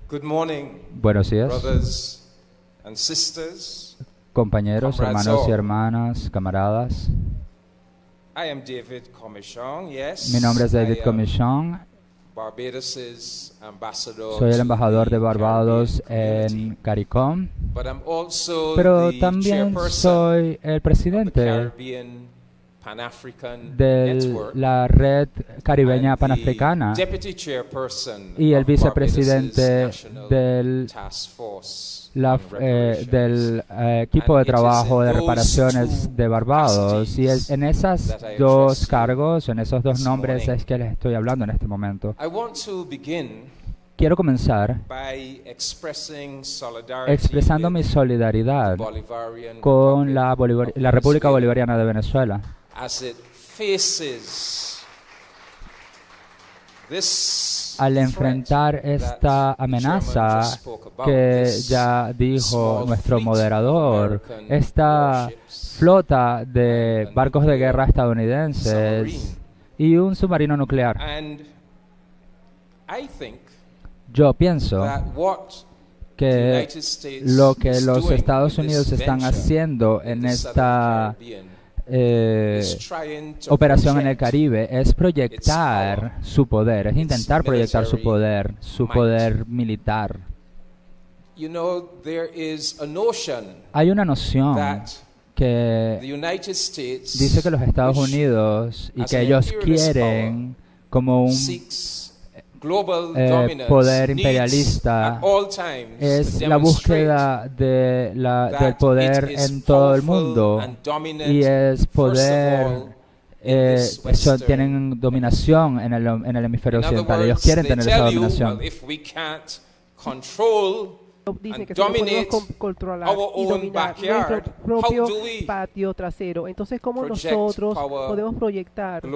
Good morning, Buenos días, brothers and sisters. compañeros, Comrades hermanos y all. hermanas, camaradas. I am David Commichon, yes. Mi nombre es David I am Commichon. Barbados's ambassador Soy el to embajador de the Barbados Caribbean community. en CARICOM, But I'm also pero the también chairperson soy el of the presidente Caribbean Pan-African de Network la red caribeña and the panafricana deputy chairperson y el of vicepresidente Barbados's National del Task Force la, on Reparations. del equipo de And it is trabajo in de those reparaciones two de Barbados. Y en esas that I dos address you cargos, en esos dos this nombres morning. es que les estoy hablando en este momento. I want to begin Quiero comenzar by expressing solidarity expresando mi with solidaridad the Bolivarian con Republic of la República Venezuela Bolivariana de Venezuela as it faces this al threat enfrentar that esta the chairman amenaza just spoke about, que this ya dijo small nuestro fleet moderador, of American esta warships flota de and barcos de guerra nuclear estadounidenses submarine. y un submarino nuclear. And I think Yo pienso that what the que United States lo que is los doing Estados in this Unidos están venture haciendo in en the esta Southern Caribbean is trying to operación en el project Caribe es proyectar su poder, es intentar proyectar su military poder militar. You know, there is a notion Hay una noción that que the United States, dice que los Estados which Unidos y as que an ellos imperialist quieren como un seeks global dominance, poder needs imperialista at all times es to la demonstrate búsqueda de that del poder it is en todo el powerful mundo and dominant, y es first of poder all, in this western tienen dominación en el hemisferio In other occidental. Ellos words, quieren they tener esa tell you, dominación. well, if we can't control Dicen and que si no podemos dominate controlar our y own dominar backyard, nuestro how propio do we patio trasero, entonces cómo project nosotros power podemos proyectarnos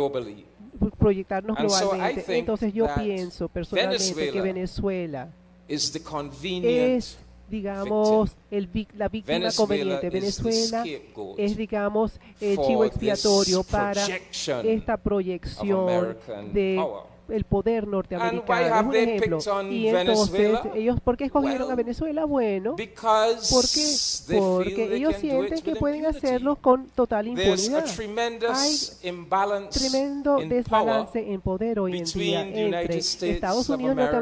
And so I globalmente. think Entonces yo that pienso personalmente que Venezuela Venezuela is the convenient es, digamos, la víctima Venezuela conveniente. is the Venezuela scapegoat es, digamos, el for chivo this expiatorio para projection esta of proyección American de power. el poder And why norteamericano. Es have un they ejemplo. picked on Y entonces, Venezuela? ellos, ¿por qué escogieron Well, a Venezuela? Bueno, ¿por qué? Because they feel Porque they ellos can do sienten it que with pueden impunity. hacerlo con total There's a impunidad. tremendous imbalance Tremendo in power desbalance en poder hoy en día between the United entre States Estados of Unidos de America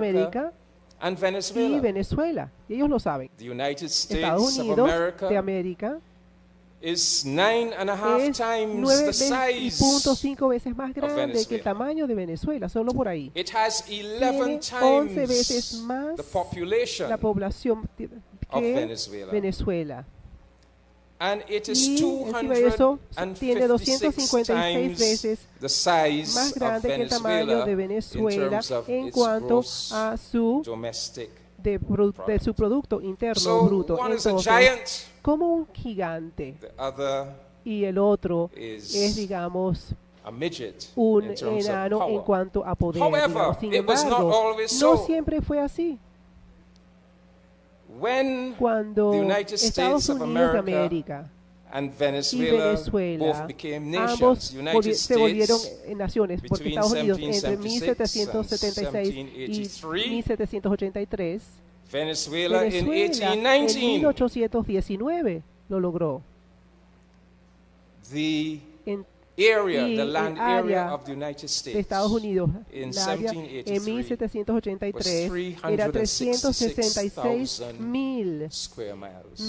Norteamérica and y Venezuela. Venezuela. Y ellos lo saben. The United Estados States of Unidos America de América is 9.5 es times the size. 9.5 veces más grande que el Venezuela. tamaño de Venezuela, solo por ahí. It has 11 Tiene 11 veces times más the population la población of que Venezuela. Venezuela. And it is Y encima de eso, tiene 256 256 veces the size más of grande que el tamaño de Venezuela in Venezuela terms of en its cuanto gross a su domestic de su producto interno So bruto. one is a Entonces, giant, como un gigante the other y el otro is es, digamos, a midget un in terms of enano en power. cuanto a poder. However, Digamos. Sin it was not embargo, always no so. siempre fue así. When Cuando the United Estados States of Unidos de America América and y Venezuela Venezuela both became nations, ambos United se volvieron States naciones, porque between Estados Unidos 1776 entre 1776 y 1783, Venezuela in Venezuela en 1819. 1819 lo logró. The En area, y the el land área area of the United de States Estados Unidos, in el área en 1783 1783 era 366,000 square miles.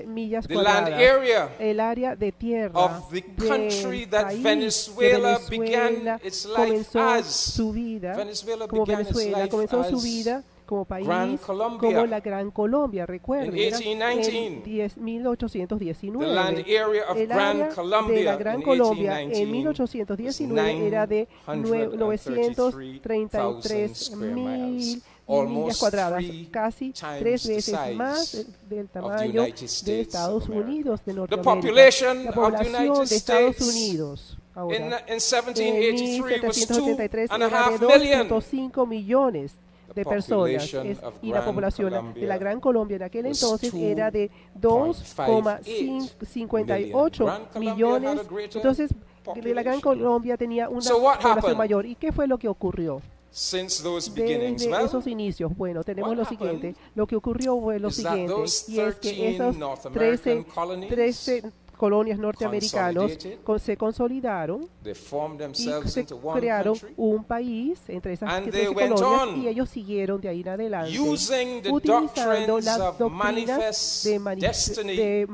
millas The land cuadradas. area El área de tierra of the country del that país Venezuela de began Venezuela its life comenzó as. su vida Venezuela como began its Venezuela life comenzó su as vida como país Gran Colombia. como la Gran Colombia, recuerden, In era 1819. en 1819. The land area of El Gran área de Colombia la Gran in Colombia en 1819 1819 era de 933,000 square miles, 933,000 millas almost cuadradas, 3 casi times 3 the veces size más del of the tamaño United States de Estados of America. Unidos de The Norteamérica. population La of the población United de Estados States Unidos ahora, in en 1783 was 1783 era de 2.5 million. 2.5 millones de The personas population of y la Gran población Colombia de la Gran Colombia en aquel was entonces era de 2.58 2,58 millones. had a greater Entonces, la Gran population. Colombia tenía una So what población happened? mayor. ¿Y qué fue lo que ocurrió? since those beginnings? Desde Well, esos inicios, bueno, tenemos what lo siguiente. happened Lo que ocurrió fue lo is that siguiente, those y es que 13 esas North 13, American colonies 13 colonias norteamericanos consolidated. se consolidaron They formed y themselves se into one crearon country, un país entre esas And 13 they went colonias on y ellos siguieron de ahí en adelante using the utilizando doctrines las of doctrinas manifest de, destiny,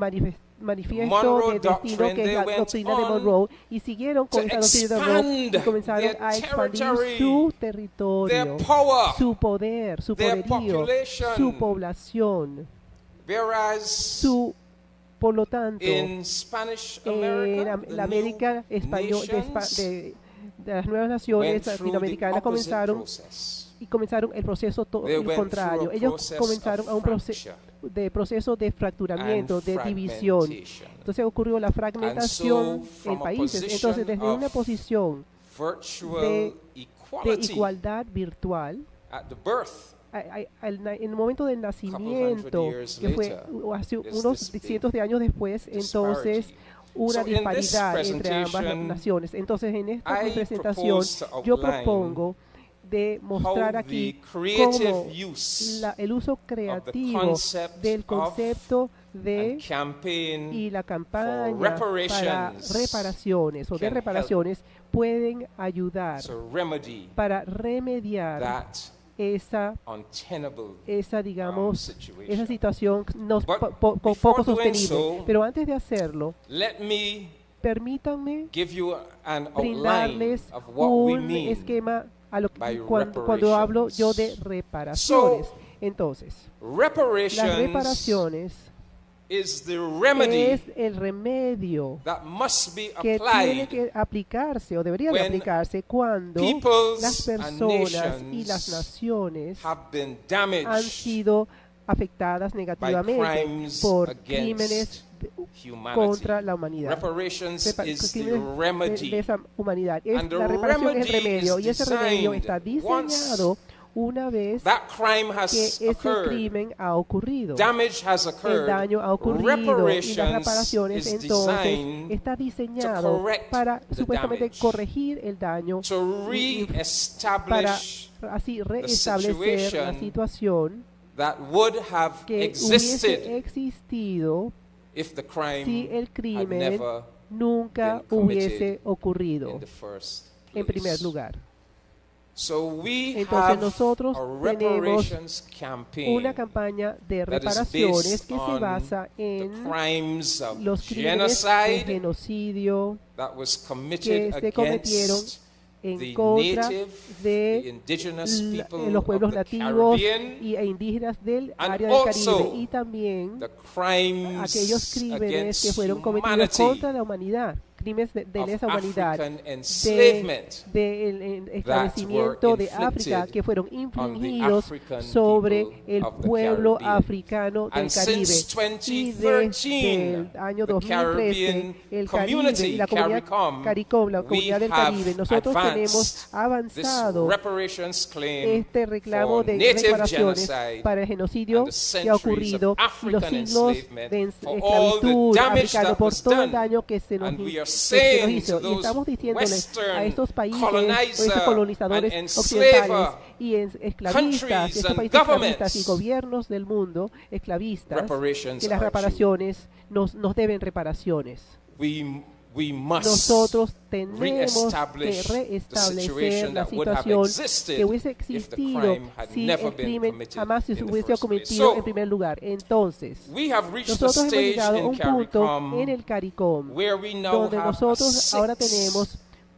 manifiesto Monroe de destino, doctrine. que es They la went doctrina de on Monroe, y siguieron con to esa doctrina de Monroe y expand comenzaron their a expandir territory, su territorio, their power, su poder, su their poderío, population. su población, whereas por lo tanto, in Spanish en America, la the América new español, nations de las nuevas naciones went through the latinoamericanas opposite comenzaron process. y comenzaron el proceso They went contrario. through a Ellos process comenzaron of a un proceso de fracturamiento, and de división. fragmentation. Entonces ocurrió la fragmentación And so, from en a países. position Entonces, desde una of posición Virtual de equality igualdad virtual, at the birth. en el momento del nacimiento, years que fue later, hace there's unos this big cientos de años después, entonces disparity. una So in this disparidad entre ambas presentation, naciones. Entonces, en esta I presentación, propose to yo outline propongo de mostrar how aquí the creative cómo use el uso creativo concept del of concepto de and campaign y la campaña for para reparations reparaciones o de can reparaciones pueden ayudar to remedy para remediar that esa untenable digamos, esa situation. situación But poco before doing sostenible. so, Pero antes de hacerlo, let me permítanme give you an outline brindarles of what we un mean esquema a lo by cuando hablo yo de reparations. reparaciones. Entonces, las reparations reparaciones is the remedy es el remedio that must be que tiene applied que aplicarse o debería de when aplicarse cuando peoples las and personas y las nations naciones have been han damaged sido afectadas negativamente crimes por crímenes against humanity. contra la humanidad. Reparations is the Crímenes remedy. de esa humanidad. And the La reparación es el remedy remedio is y ese remedio designed está diseñado una vez that crime que has ese occurred. crimen ha ocurrido. Damage has El occurred. daño ha ocurrido y las Reparations reparaciones is entonces designed está diseñado correct para the supuestamente damage, corregir el daño to y para re-establish así reestablecer la situation situación that would have que hubiese existed existido if the crime si el had crimen never nunca been committed hubiese ocurrido in the first en place. primer lugar. So we Entonces have nosotros a tenemos reparations campaign una campaña de that is reparaciones based que se on basa the en crimes of los crímenes de genocide genocidio that was que committed se cometieron against en the contra native, the de indigenous people los pueblos of the nativos Caribbean, e indígenas del and área del also Caribe y también the crimes aquellos crímenes against que fueron cometidos humanity contra la humanidad, crímenes de of lesa humanidad, African enslavement del establecimiento de África inflicted que fueron on the infligidos African sobre people el of the pueblo Caribbean. africano del And Caribe. since Y 2013, desde el año the 2013, Caribbean el Caribe community, y la comunidad CARICOM, la we comunidad del have Caribe, nosotros tenemos this avanzado reparations claim este reclamo for de native reparaciones genocide para el genocidio and the que ha centuries ocurrido of y los African siglos enslavement, de for all the esclavitud damage africano that por was todo el done. daño que se nos And we are hizo. Y those estamos diciéndole Western a estos países, colonizer estos colonizadores and occidentales enslaver y esclavistas, countries estos and países esclavistas governments, y gobiernos del mundo esclavistas, reparations que las are due. reparaciones nos deben reparaciones. We must Nosotros tenemos que re-establish the reestablecer situation la that would have situación existed que hubiese if the existido crime had si never el been crimen committed jamás se in the hubiese first place. cometido So, en primer lugar. Entonces, we have reached a nosotros hemos stage llegado a in un punto CARICOM en el CARICOM where we now donde have nosotros a ahora tenemos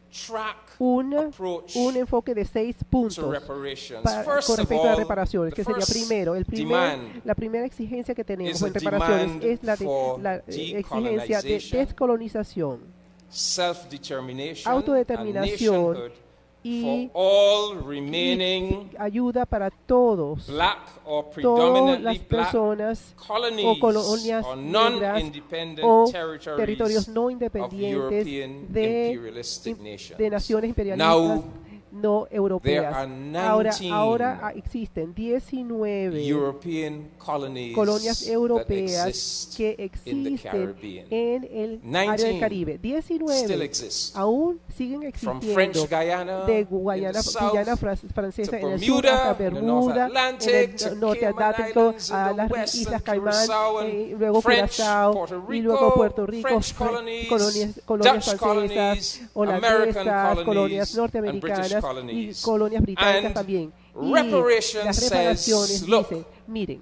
six-track un approach enfoque de 6 to puntos reparations. con First of respecto a all, reparaciones, the que sería first primero, demand la primera exigencia que tenemos is a en reparaciones demand es la for exigencia de decolonization, descolonización, self-determination, autodeterminación and nationhood y for all remaining ayuda para todos, black or todas predominantly las black personas colonies o colonias or negras non-independent o territories territorios no of independientes European de imperialistic nations. naciones imperialistas Now, no There europeas. are Ahora 19 existen 19 European colonies colonias that europeas exist que in the existen Caribbean. en el área 19 del Caribe. Still 19 exist. aún siguen From French existiendo. Guyana De in the Guyana south francesa to en el sur hasta Bermuda, in the North Bermuda, Atlantic, en el to norte Cayman Atlántico, Islands in a the las west, Islas and Caimán, Curacao, and luego French, Curazao, Puerto y luego Puerto Rico, Rico, French colonies, colonias Dutch francesas, colonies, American holandesas, colonias colonies, and British norteamericanas y colonies. colonias británicas And también. Y reparation las reparaciones says, look, dicen, miren,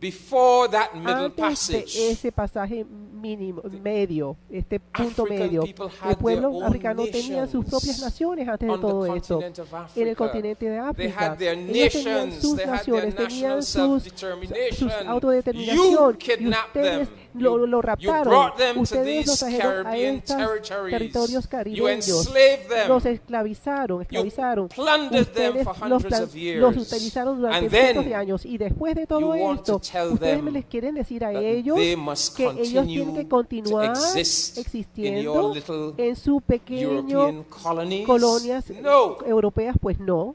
before that middle antes de passage, ese pasaje mínimo, medio, este punto African medio, people had el pueblo their own africano tenía sus propias nations naciones antes de on the todo esto. continent of En el Africa. continente de They África, had their ellos tenían nations, sus they had their naciones, national tenían sus self-determination. You autodeterminación, y kidnapped ustedes them. lo You raptaron, brought them to ustedes los these trajeron a Caribbean estos territories. territorios You caribeños, enslaved them. los esclavizaron, You esclavizaron, plundered them ustedes for hundreds of los years. utilizaron durante And cientos de then años, y después de you todo want to esto, tell ustedes them me les quieren decir a that ellos they must que ellos tienen continue que to continuar exist in your existiendo little en su pequeño European colonies. colonias No. europeas, pues no.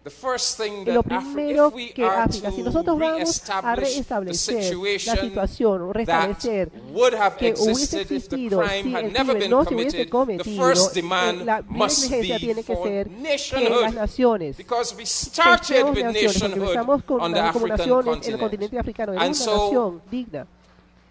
The first thing Lo that primero if we que are África, si to nosotros vamos a reestablish the restablecer la situation situación, that restablecer would have que hubiese existed if the existido crime si had el never crimen been no se hubiese committed, the cometido, first demand la primera must exigencia be tiene que for ser que las nationhood. naciones, Because we que started seamos with naciones, porque nationhood empezamos con on the como African naciones en el continent. continente africano, era And una so, nación digna.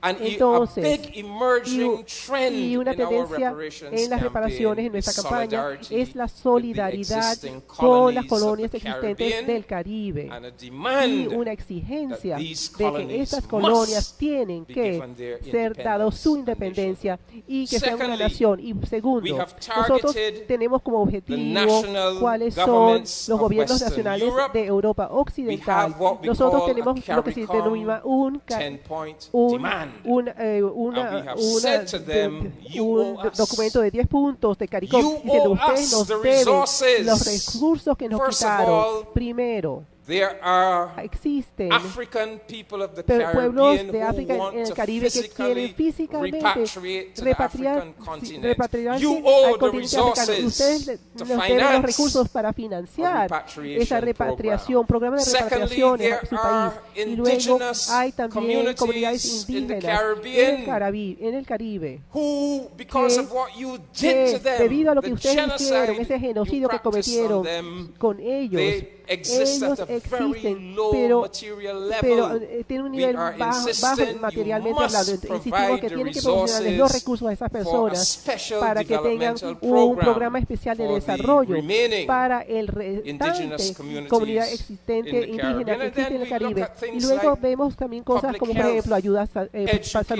And a Entonces, big emerging trend y una in our tendencia reparations en las reparaciones en campaign nuestra is campaña solidarity es la with the solidaridad existing con las colonies of colonias the existentes Caribbean del Caribe and a y demand una exigencia that these de que colonies estas colonias must tienen be que given their ser dado su independence independencia y que sea una Secondly, nación. Y segundo, we have nosotros targeted tenemos como objetivo national cuáles son governments los of gobiernos Western nacionales Europe. de Europa Occidental. have what we Nosotros call tenemos a lo que se denomina un 10-point un, demand. una, And we have said to them, you un owe us. documento de 10 puntos de CARICOM You diciendo owe ustedes us nos the deben resources. los recursos que nos First of quitaron. all, Primero, There are existen African people of the pueblos Caribbean de África who en want el to Caribe que quieren physically físicamente repatriate to the African continent. repatriarse You owe al the continente africano. resources Ustedes to nos deben los finance recursos para a financiar repatriation esa repatriación, programa de Secondly, repatriación there a su are país. Y luego indigenous hay también comunidades communities in the indígenas Caribbean en el Caribe who, because que of what you did to them, debido a lo que the ustedes hicieron, ese genocide genocidio you que practiced on cometieron them, con ellos, they exist ellos at a very existen, low pero material level. tienen un We nivel are bajo insisting materialmente you hablando. must Insistimos provide que the tienen que proporcionarles los resources recursos a esas for a personas special para que tengan developmental un programa program especial de for the desarrollo remaining para el indigenous restante communities comunidad in existente the indígena Caribbean. que And then existe en el we look Caribe. at Y things luego like vemos también cosas public como, por health, ejemplo, ayuda a salud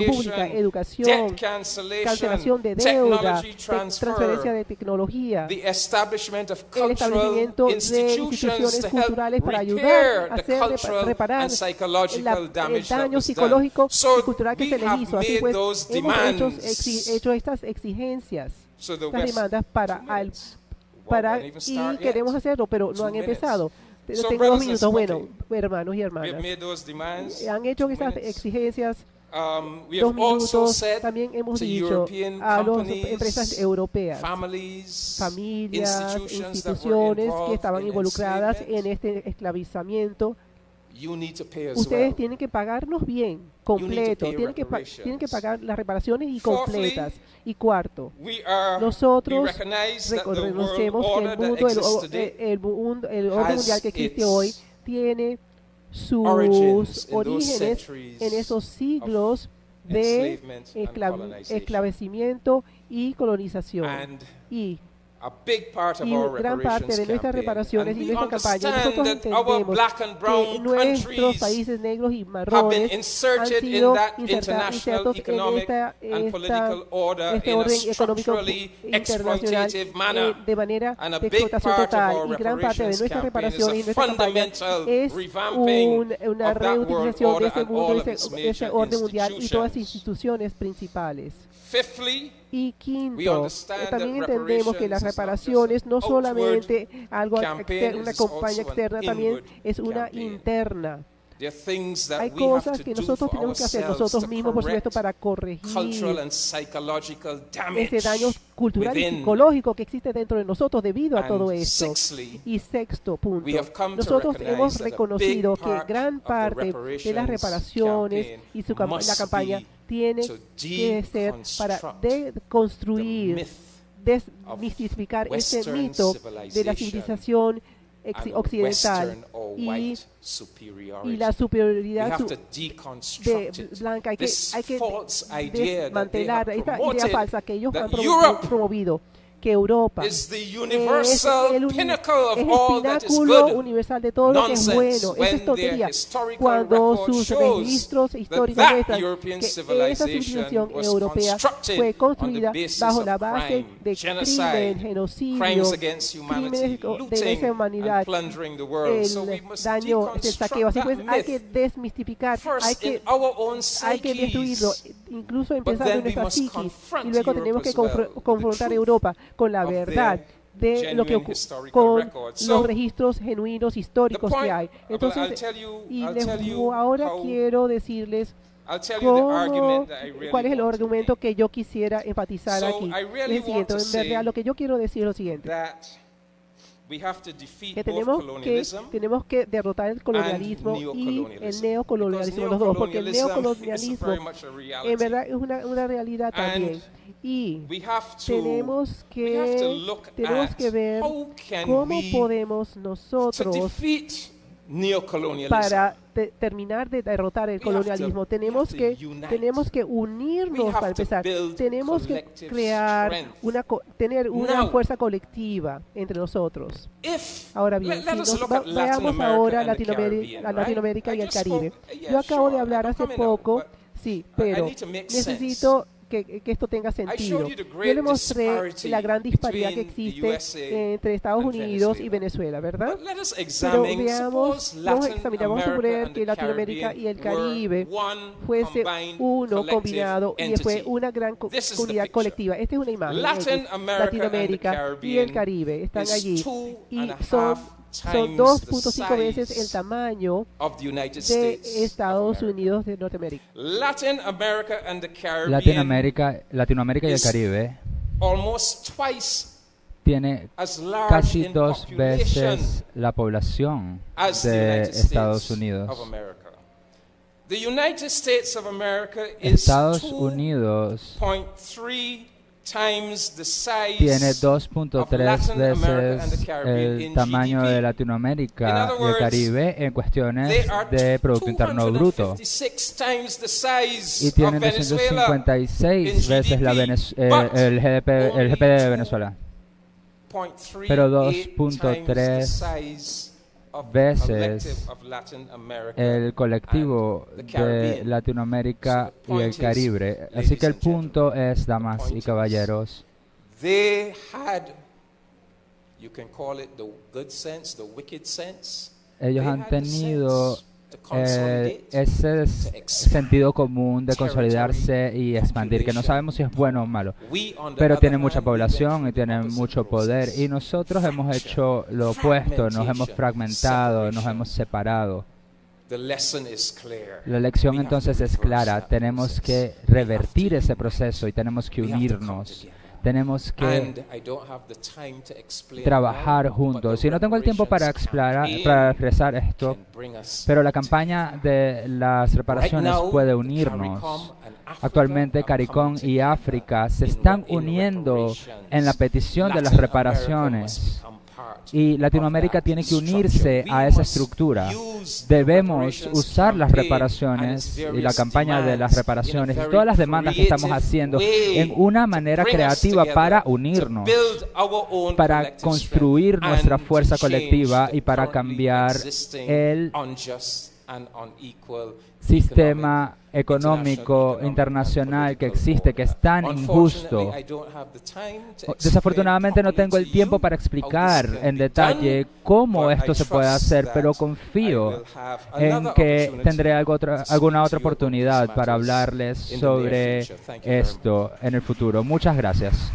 pública, education, educación, debt cancellation, cancelación de deuda, technology transferencia transfer, de tecnología, the establishment of el cultural establecimiento de institutions instituciones to help culturales para ayudar repair a the hacer cultural reparar and psychological el damage that daño was psicológico done. So y cultural que we se les have hizo. Así made pues, those hemos demands. hecho estas exigencias, So the estas West- demandas para 2 al minutes. Well, para won't even y start queremos yet. hacerlo, pero 2 no han minutes. empezado. Pero So, tengo 2 brothers and minutos. Bueno, sisters, hermanos y We have hermanas, made those demands. han hecho 2 esas minutes. exigencias. We 2 have also minutos. said También hemos to dicho European a las companies, empresas europeas, families, familias, institutions that were instituciones que involved estaban in involucradas en enslavement, este esclavizamiento. you need to pay as Ustedes well. tienen que pagarnos bien, need completo. to pay Tienen que reparations. pagar las reparaciones y Fourthly, completas. Y cuarto, We nosotros recognize that the world reconocemos que order el that mundo, exists today el orden has mundial que existe its hoy tiene sus origins in those orígenes centuries en esos siglos de enslavement and colonization. esclavecimiento y colonización. And Y a big part of y our gran parte de reparations nuestras campaign. reparaciones And y we nuestra campaña, understand nosotros that our entendemos black and que brown nuestros countries países negros y have been marrones han inserted in sido that international insertos en economic and political order este in a orden económico structurally internacional exploitative manner. de manera And a de big explotación part of total. our Y gran parte de reparations nuestra campaign is reparación y a nuestra campaña fundamental es revamping una of that world reutilización de order ese and mundo, all of de its ese major orden mundial y todas las institutions. instituciones principales. Fifthly, Y we quinto, understand también that entendemos que las reparations is reparaciones no not just an solamente algo campaign, una it is campaña also an externa, también inward es una campaign. interna. There are things that Hay we have cosas to que do nosotros for tenemos que hacer ourselves nosotros to mismos, por supuesto, correct para cultural corregir and psychological ese daño damage cultural y within. psicológico que existe dentro de nosotros debido a todo And esto. sixthly, Y sexto punto, we have come to nosotros recognize hemos that a reconocido big que part gran of the parte de las reparations reparaciones campaign y la must campaña be tiene to que ser para deconstruct the deconstruir, myth desmistificar ese Western mito de la civilization civilización and occidental Western or y, white y superiority. la We superioridad have to de deconstruct it. blanca. Hay This que false idea that they desmantelar have esta idea promoted falsa que ellos that han Europe promovido, que Europa is the es universal el pinnacle of es el all that is pináculo good. universal de todo lo que es Nonsense, bueno. Eso when es tontería. their historical Cuando record sus shows registros that históricos that muestran European que esa civilization civilización was europea constructed fue on the construida basis bajo of la base crime, de genocide, crimen, genocidio, crimes against humanity, crímenes de looting lesa and humanidad, plundering the world. So we el must daño, el saqueo. Así pues, deconstruct hay that que myth desmistificar, first in our own hay que destruirlo, psyches. incluso But empezando then en we nuestra must psiquis. confront Y luego Europe tenemos que as well with the confrontar a truth Europa con la of verdad de lo que genuine historical con records. los So, registros genuinos históricos the que point- hay. I'll Entonces, tell you- y I'll tell you ahora how- quiero decirles I'll tell you the cómo, argument that I really cuál es el want to argumento make. que yo quisiera enfatizar So, aquí. I really Es el siguiente, want to en verdad, say lo que yo quiero decir es lo siguiente. That we have to defeat Que both colonialism tenemos que derrotar el colonialismo y el neocolonialism. neocolonialismo, los dos, porque el Because neocolonialism neocolonialismo is very much a en reality. verdad es una realidad también. Y We have to tenemos we have to que, look tenemos at que ver how can cómo we podemos to nosotros defeat neocolonialism. para terminar de derrotar el We have to- colonialismo. we Tenemos have que to unite. tenemos que We unirnos have para to empezar. build Tenemos que collective crear strength. tener una Now, fuerza colectiva entre nosotros. If, Ahora bien, let si us nos look at Latin veamos America ahora and the Latinoamérica, Caribbean, Latinoamérica right? y I el just Caribe. spoke- yeah, Yo acabo sure, de hablar I'm hace coming now, poco, but sí, I pero need to make necesito que esto tenga sentido. you the Yo great le mostré disparity la gran disparidad que between the existe USA entre Estados and Unidos y Venezuela. Venezuela, ¿verdad? But let us Pero examine, veamos, suppose nos Latin examinamos America suponer and que the Latinoamérica y el Caribbean Caribe were one fuese combined uno collective combinado y fue entity. una gran This is the comunidad picture. colectiva. Esta es una imagen. Latin X. America Latinoamérica and the y el Caribbean Caribe están is allí 2.5 y son times 2.5 the veces el size tamaño of the United de States of Estados America. Unidos de Norteamérica. Latin America and the Caribbean Latinoamérica y el is Caribe almost twice tiene as large casi in 2 population veces la población as the de United Estados States Unidos. of America. The United States of America is Estados Unidos 2.3 times the size tiene of 2.3 Latin America and the veces Caribbean el in tamaño GDP. de In Latinoamérica other y el words, Caribe en They cuestiones are de Producto Interno Bruto. 256 times the size Y of tienen Venezuela 256 in veces la GDP, but el GDP de Venezuela. 0.38 Pero times the 2.3 size of the veces collective of Latin America el colectivo and the de Caribbean. Latinoamérica So the y el point is, Caribe. Así ladies que el and punto gentlemen, es, damas point y is, caballeros, They had, you can call it the good sense, the wicked sense. ellos They han had the tenido sense to consolidate, ese to expand sentido común de consolidarse territory, y expandir, que no population. sabemos si es bueno o malo, We, on the pero other tienen mucha hand, we went población through y the tienen opposite mucho poder, process. y nosotros hemos hecho lo opuesto, nos hemos fragmentado, nos hemos separado. The lesson is clear. La lección We have entonces to es reverse clara, that tenemos process. que We have to revertir ese unite. proceso y tenemos que We have to come unirnos, together. tenemos que And I don't have the time to explain trabajar now, but juntos. the Y no tengo el tiempo para expresar esto, can bring us pero la campaña de las reparaciones Right now, puede CARICOM unirnos. and Africa Actualmente are CARICOM coming y together África se in están in uniendo reparations. en la petición de las Latin America must reparaciones. become part Y of Latinoamérica that tiene que structure. unirse We a esa must estructura. use the Debemos reparations usar las campaign and reparaciones its y la various campaña de las demands reparaciones in y a todas las very demandas que estamos creative haciendo way en una to manera bring us creativa together, para to unirnos, build our own para collective construir strength nuestra and to fuerza change colectiva the y para currently cambiar existing el unjust and unequal sistema económico internacional que existe, que es tan injusto. Desafortunadamente no tengo el tiempo para explicar en detalle cómo esto se puede hacer, pero confío en que tendré alguna otra oportunidad para hablarles sobre esto en el futuro. Muchas gracias.